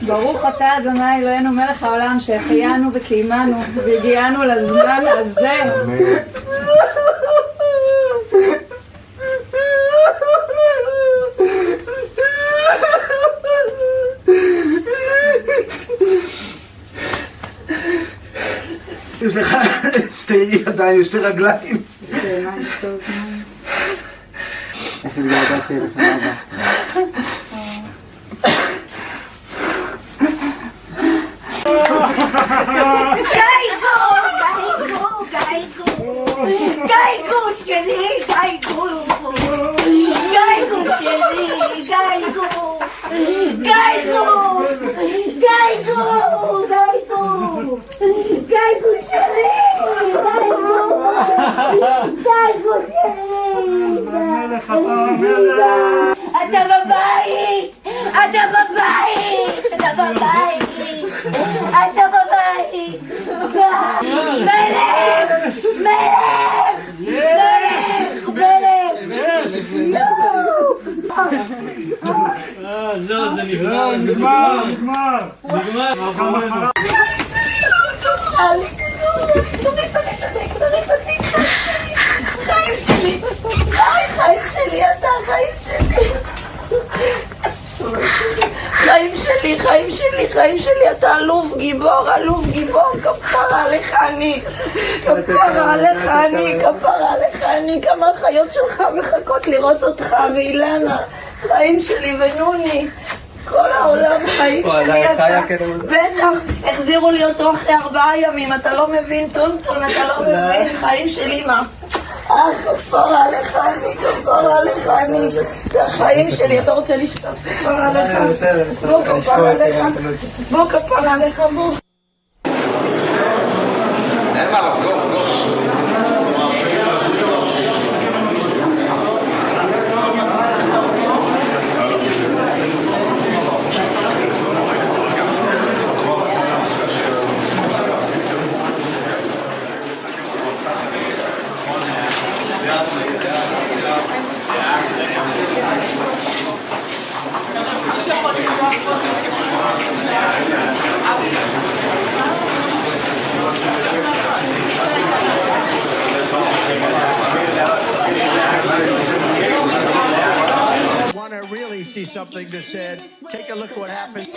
ברוך אתה אדוני אלוהינו מלך העולם שהחיינו וקיימנו והגיענו לזמן הזה. יש לך שתי ידיים, שתי רגליים. איך אני ידעתי לך אבא? גייגו שלי, גייגו שלי, גייגו שלי, אתה בבית, אתה בבית, אתה בבית, אתה בבית, מלך, מלך, מלך, מלך. זהו, זה נגמר, נגמר. חיים שלי, חיים שלי, אתה חיים שלי. חיים שלי, חיים שלי, חיים שלי, אתה אלוף גיבור, כפרה עליך אני, כפרה עליך אני, כפרה עליך אני, כמה החיות שלך מחכות לראות אותך, ואילנה, חיים שלי ונוני, כל העולם חיים שלי, אתה, בטח, החזירו לי אותו אחרי 4 ימים, אתה לא מבין, טונטון, אתה לא מבין, חיים שלי, מה? כפרה עליך אני, כפרה עליך אני, זה החיים שלי, אתה רוצה לשתות, כפרה עליך, בוא כפרה עליך, בוא כפרה עליך, בוא. אין מה, גוש. Want to really see something that said, take a look at what happened.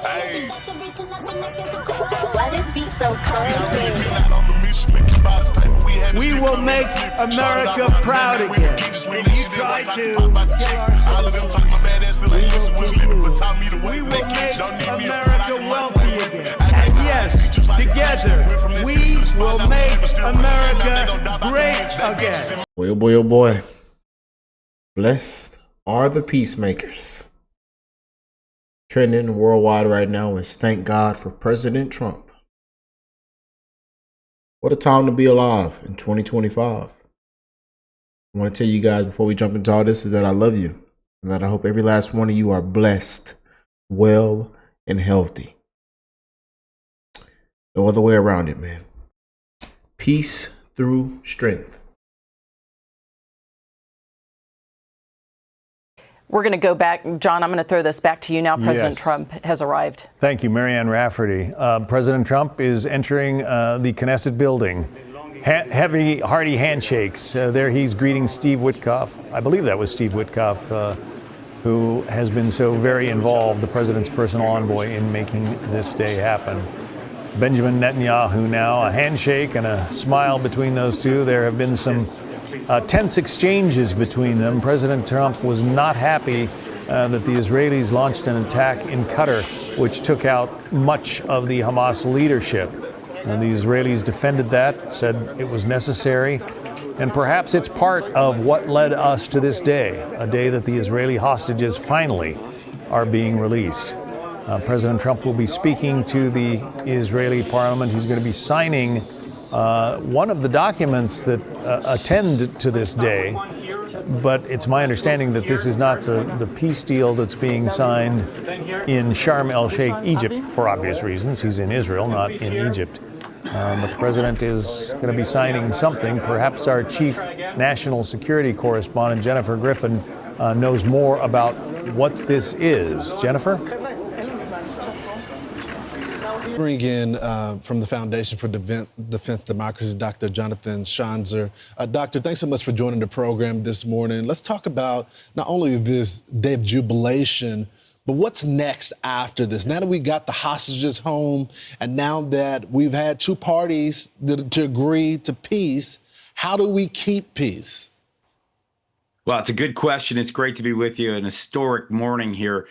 Hey. Why this beat so cold? We will make America proud again. And you try to we will make America wealthy again. And yes, together, we will make America great again. Boy, oh boy, oh boy. Blessed are the peacemakers. Trending worldwide right now is thank God for President Trump. What a time to be alive in 2025. I want to tell you guys before we jump into all this is that I love you and that I hope every last one of you are blessed, well, and healthy. No other way around it, man. Peace through strength. We're going to go back. John, I'm going to throw this back to you now. President Trump has arrived. Thank you, Marianne Rafferty. President Trump is entering the Knesset building. Heavy, hearty handshakes. There he's greeting Steve Witkoff. I believe that was Steve Witkoff, who has been so very involved, the president's personal envoy, in making this day happen. Benjamin Netanyahu now, a handshake and a smile between those two. There have been some tense exchanges between them. President Trump was not happy that the Israelis launched an attack in Qatar, which took out much of the Hamas leadership. And the Israelis defended that, said it was necessary, and perhaps it's part of what led us to this day, a day that the Israeli hostages finally are being released. President Trump will be speaking to the Israeli parliament. He's going to be signing one of the documents that attend to this day, but it's my understanding that this is not the peace deal that's being signed in Sharm el-Sheikh, Egypt, for obvious reasons. He's in Israel, not in Egypt. But the president is going to be signing something. Perhaps our chief national security correspondent, Jennifer Griffin, knows more about what this is. Jennifer? Bring in from the Foundation for Defense Democracy, Dr. Jonathan Schanzer. Doctor, thanks so much for joining the program this morning. Let's talk about not only this day of jubilation, but what's next after this? Now that we got the hostages home, and now that we've had two parties to agree to peace, how do we keep peace? Well, it's a good question. It's great to be with you. An historic morning here.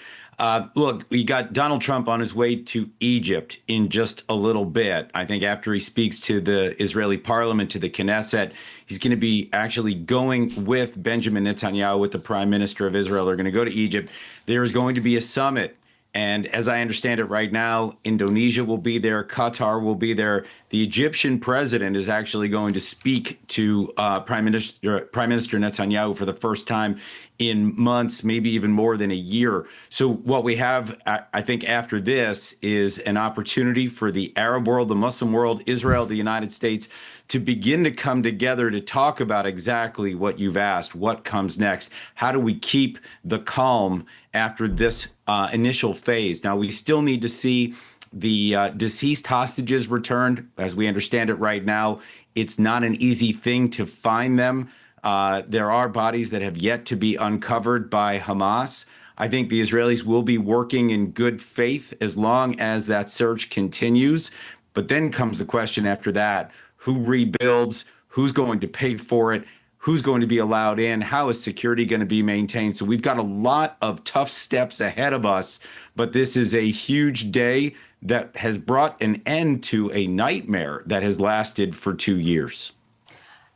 Look, we got Donald Trump on his way to Egypt in just a little bit. I think after he speaks to the Israeli parliament, to the Knesset, he's going to be actually going with Benjamin Netanyahu, with the prime minister of Israel. They're going to go to Egypt. There is going to be a summit. And as I understand it right now, Indonesia will be there, Qatar will be there. The Egyptian president is actually going to speak to Prime Minister Netanyahu for the first time in months, maybe even more than a year. So what we have, I think, after this is an opportunity for the Arab world, the Muslim world, Israel, the United States, to begin to come together to talk about exactly what you've asked. What comes next? How do we keep the calm after this initial phase? Now, we still need to see the deceased hostages returned. As we understand it right now, it's not an easy thing to find them. There are bodies that have yet to be uncovered by Hamas. I think the Israelis will be working in good faith as long as that search continues. But then comes the question after that: who rebuilds? Who's going to pay for it? Who's going to be allowed in? How is security going to be maintained? So we've got a lot of tough steps ahead of us, but this is a huge day that has brought an end to a nightmare that has lasted for 2 years.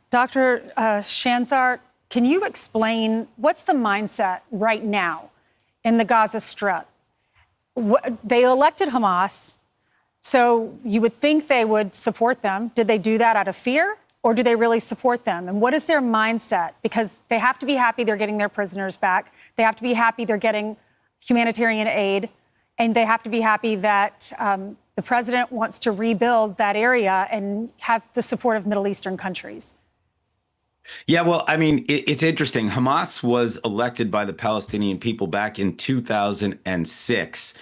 Dr. Schanzer, can you explain what's the mindset right now in the Gaza Strip? They elected Hamas, so you would think they would support them. Did they do that out of fear, or do they really support them? And what is their mindset? Because they have to be happy they're getting their prisoners back. They have to be happy they're getting humanitarian aid. And they have to be happy that the president wants to rebuild that area and have the support of Middle Eastern countries. Yeah, well, I mean, it's interesting. Hamas was elected by the Palestinian people back in 2006.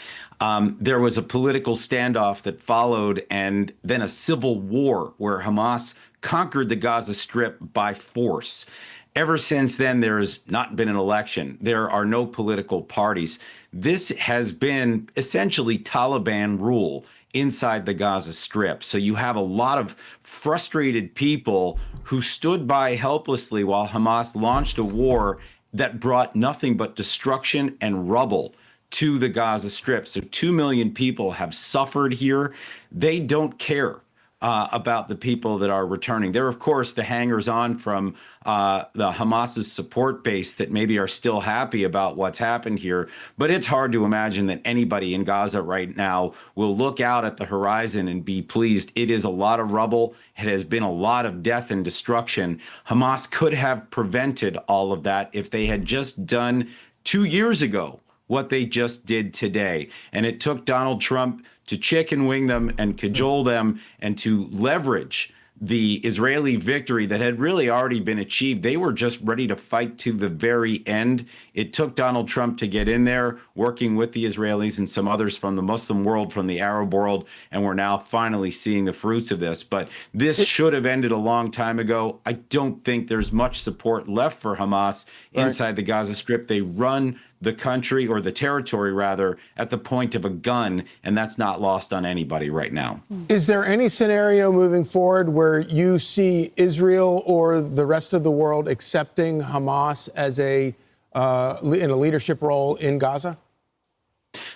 There was a political standoff that followed, and then a civil war where Hamas conquered the Gaza Strip by force. Ever since then, there has not been an election. There are no political parties. This has been essentially Taliban rule inside the Gaza Strip. So you have a lot of frustrated people who stood by helplessly while Hamas launched a war that brought nothing but destruction and rubble to the Gaza Strip. So 2 million people have suffered here. They don't care about the people that are returning. They're, of course, the hangers-on from the Hamas's support base that maybe are still happy about what's happened here. But it's hard to imagine that anybody in Gaza right now will look out at the horizon and be pleased. It is a lot of rubble. It has been a lot of death and destruction. Hamas could have prevented all of that if they had just done 2 years ago what they just did today. And it took Donald Trump to chicken wing them and cajole them and to leverage the Israeli victory that had really already been achieved. They were just ready to fight to the very end. It took Donald Trump to get in there, working with the Israelis and some others from the Muslim world, from the Arab world, and we're now finally seeing the fruits of this. But this should have ended a long time ago. I don't think there's much support left for Hamas inside the Gaza Strip. They run the country, or the territory rather, at the point of a gun, and that's not lost on anybody right now. Is there any scenario moving forward where you see Israel or the rest of the world accepting Hamas as in a leadership role in Gaza?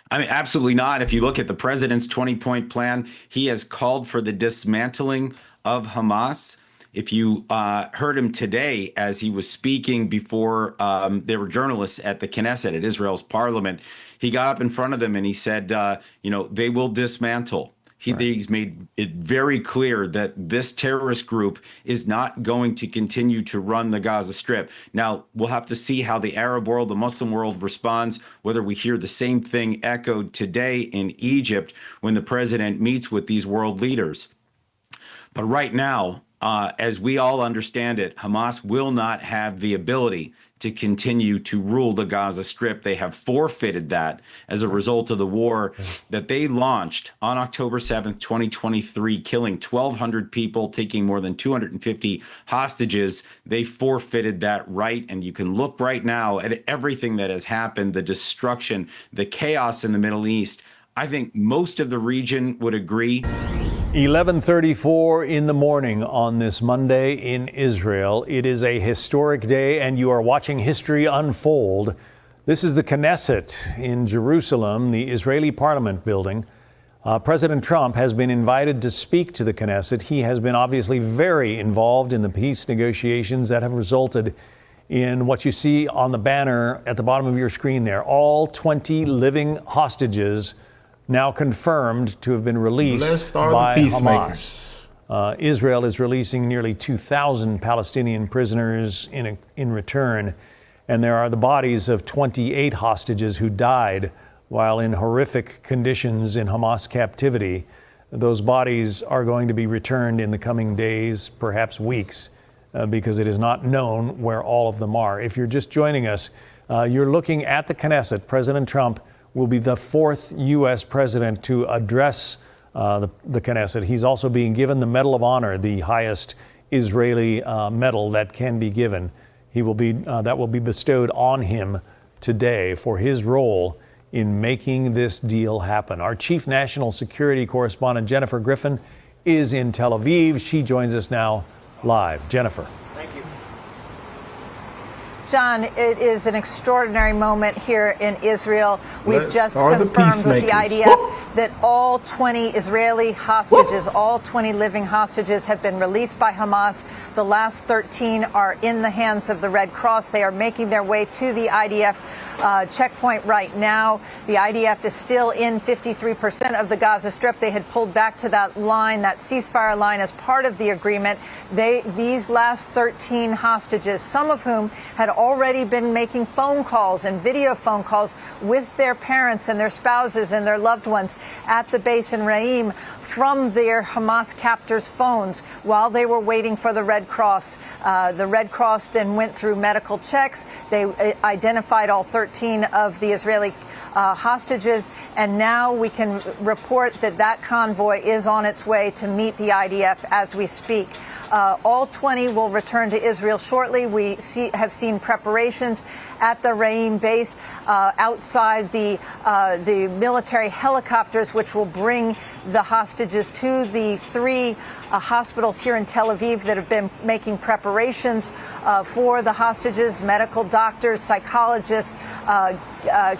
I mean, absolutely not. If you look at the president's 20-point plan, he has called for the dismantling of Hamas. If you heard him today as he was speaking before there were journalists at the Knesset, at Israel's parliament, he got up in front of them and he said, they will dismantle. He's made it very clear that this terrorist group is not going to continue to run the Gaza Strip. Now, we'll have to see how the Arab world, the Muslim world responds, whether we hear the same thing echoed today in Egypt when the president meets with these world leaders. But right now, as we all understand it, Hamas will not have the ability to continue to rule the Gaza Strip. They have forfeited that as a result of the war that they launched on October 7th, 2023, killing 1,200 people, taking more than 250 hostages. They forfeited that right. And you can look right now at everything that has happened, the destruction, the chaos in the Middle East. I think most of the region would agree. 11:34 in the morning on this Monday in Israel. It is a historic day, and you are watching history unfold. This is the Knesset in Jerusalem, the Israeli parliament building. President Trump has been invited to speak to the Knesset. He has been obviously very involved in the peace negotiations that have resulted in what you see on the banner at the bottom of your screen there. All 20 living hostages now confirmed to have been released by Hamas. Israel is releasing nearly 2,000 Palestinian prisoners in return, and there are the bodies of 28 hostages who died while in horrific conditions in Hamas captivity. Those bodies are going to be returned in the coming days, perhaps weeks, because it is not known where all of them are. If you're just joining us, you're looking at the Knesset. President Trump will be the fourth U.S. president to address the Knesset. He's also being given the Medal of Honor, the highest Israeli medal that can be given. He will be that will be bestowed on him today for his role in making this deal happen. Our chief national security correspondent, Jennifer Griffin, is in Tel Aviv. She joins us now live. Jennifer. John, it is an extraordinary moment here in Israel. We've just confirmed with the IDF that all 20 Israeli hostages, all 20 living hostages have been released by Hamas. The last 13 are in the hands of the Red Cross. They are making their way to the IDF checkpoint right now. The IDF is still in 53% of the Gaza Strip. They had pulled back to that line, that ceasefire line, as part of the agreement. These last 13 hostages, some of whom had already been making phone calls and video phone calls with their parents and their spouses and their loved ones at the base in Re'im from their Hamas captors' phones while they were waiting for the Red Cross. The Red Cross then went through medical checks. They identified all 13 of the Israeli hostages, and now we can report that that convoy is on its way to meet the IDF as we speak. All 20 will return to Israel shortly. We have seen preparations at the Re'im base outside the military helicopters, which will bring the hostages to the three hospitals here in Tel Aviv that have been making preparations for the hostages, medical doctors, psychologists,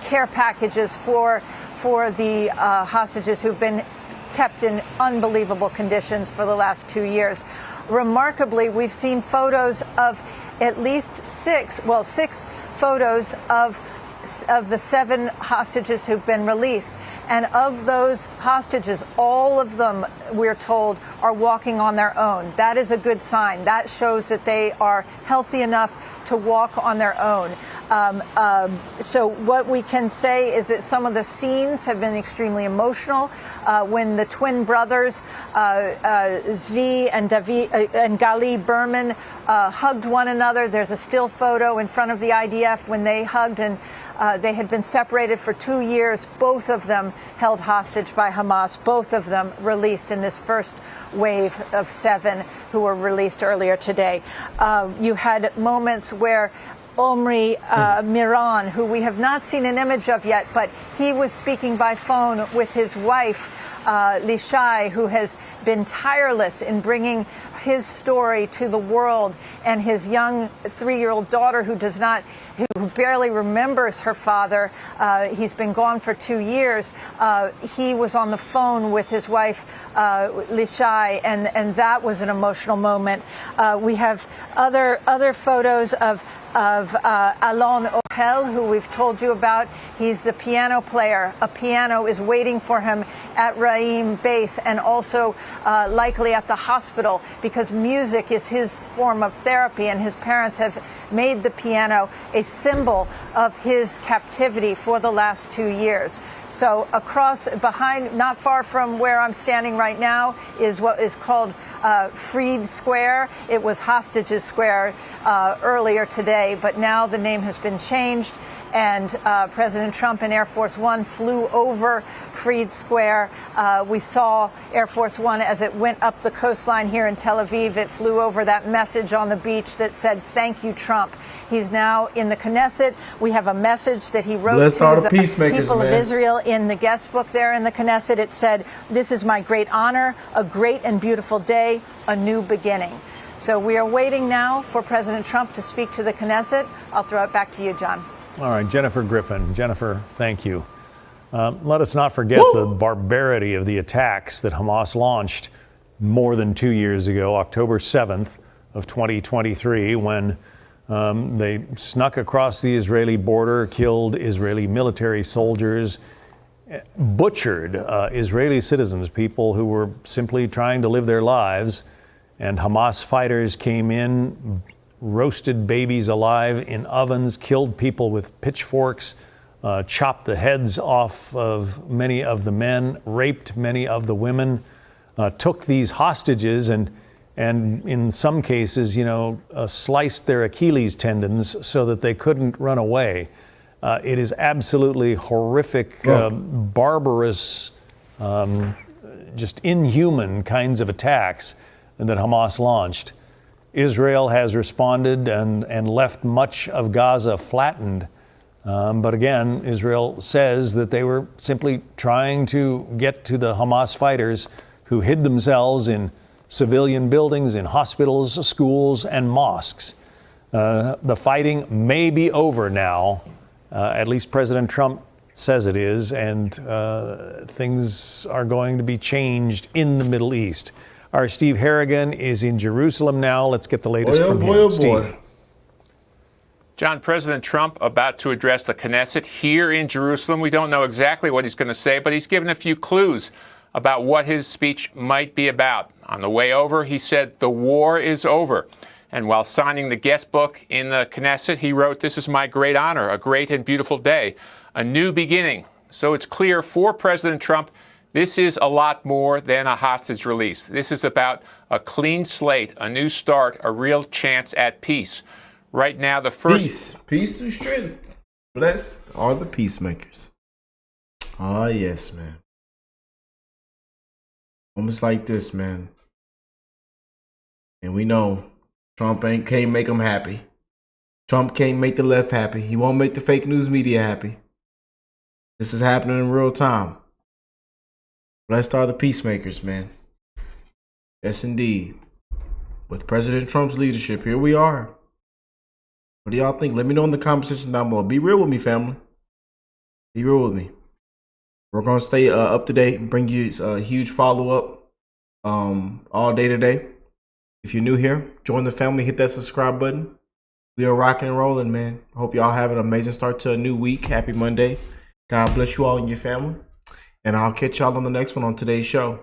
care packages for the hostages who've been kept in unbelievable conditions for the last 2 years. Remarkably, we've seen photos of at least six photos of the 7 hostages who've been released. And of those hostages, all of them, we're told, are walking on their own. That is a good sign. That shows that they are healthy enough to walk on their own. So what we can say is that some of the scenes have been extremely emotional. When the twin brothers, Zvi and Gali Berman, hugged one another, there's a still photo in front of the IDF when they hugged, and they had been separated for 2 years, both of them held hostage by Hamas, both of them released in this first wave of 7 who were released earlier today. You had moments where Omri Miran, who we have not seen an image of yet, but he was speaking by phone with his wife, Lishai, who has been tireless in bringing his story to the world, and his young 3-year-old daughter who barely remembers her father. He's been gone for 2 years. He was on the phone with his wife, Lishai, and that was an emotional moment. We have other photos of Alon Ohel, who we've told you about. He's the piano player. A piano is waiting for him at Raim base and also likely at the hospital, because music is his form of therapy, and his parents have made the piano a symbol of his captivity for the last 2 years. So behind, not far from where I'm standing right now, is what is called Freed Square. It was Hostages Square earlier today, but now the name has been changed. And President Trump and Air Force One flew over Freed Square. We saw Air Force One as it went up the coastline here in Tel Aviv. It flew over that message on the beach that said, "Thank you, Trump." He's now in the Knesset. We have a message that he wrote to the people of Israel in the guest book there in the Knesset. It said, "This is my great honor, a great and beautiful day, a new beginning." So we are waiting now for President Trump to speak to the Knesset. I'll throw it back to you, John. All right, Jennifer Griffin. Jennifer, thank you. Let us not forget the barbarity of the attacks that Hamas launched more than 2 years ago, October 7th of 2023, when they snuck across the Israeli border, killed Israeli military soldiers, butchered Israeli citizens, people who were simply trying to live their lives. And Hamas fighters came in, roasted babies alive in ovens, killed people with pitchforks, chopped the heads off of many of the men, raped many of the women, took these hostages and in some cases, sliced their Achilles tendons so that they couldn't run away. It is absolutely horrific, barbarous, just inhuman kinds of attacks that Hamas launched. Israel has responded and left much of Gaza flattened. But again, Israel says that they were simply trying to get to the Hamas fighters who hid themselves in civilian buildings, in hospitals, schools, and mosques. The fighting may be over now. At least President Trump says it is, and things are going to be changed in the Middle East. Our Steve Harrigan is in Jerusalem now. Let's get the latest from him. Steve. John, President Trump about to address the Knesset here in Jerusalem. We don't know exactly what he's going to say, but he's given a few clues about what his speech might be about. On the way over, he said, "The war is over." And while signing the guest book in the Knesset, he wrote, "This is my great honor, a great and beautiful day, a new beginning." So it's clear for President Trump, this is a lot more than a hostage release. This is about a clean slate, a new start, a real chance at peace. Right now, the first... Peace to strength. Blessed are the peacemakers. Ah, yes, man. Almost like this, man. And we know Trump can't make them happy. Trump can't make the left happy. He won't make the fake news media happy. This is happening in real time. Blessed are the peacemakers, man. Yes, indeed. With President Trump's leadership, here we are. What do y'all think? Let me know in the comment section down below. Be real with me, family. Be real with me. We're going to stay up to date and bring you a huge follow-up all day today. If you're new here, join the family. Hit that subscribe button. We are rocking and rolling, man. Hope y'all have an amazing start to a new week. Happy Monday. God bless you all and your family. And I'll catch y'all on the next one on today's show.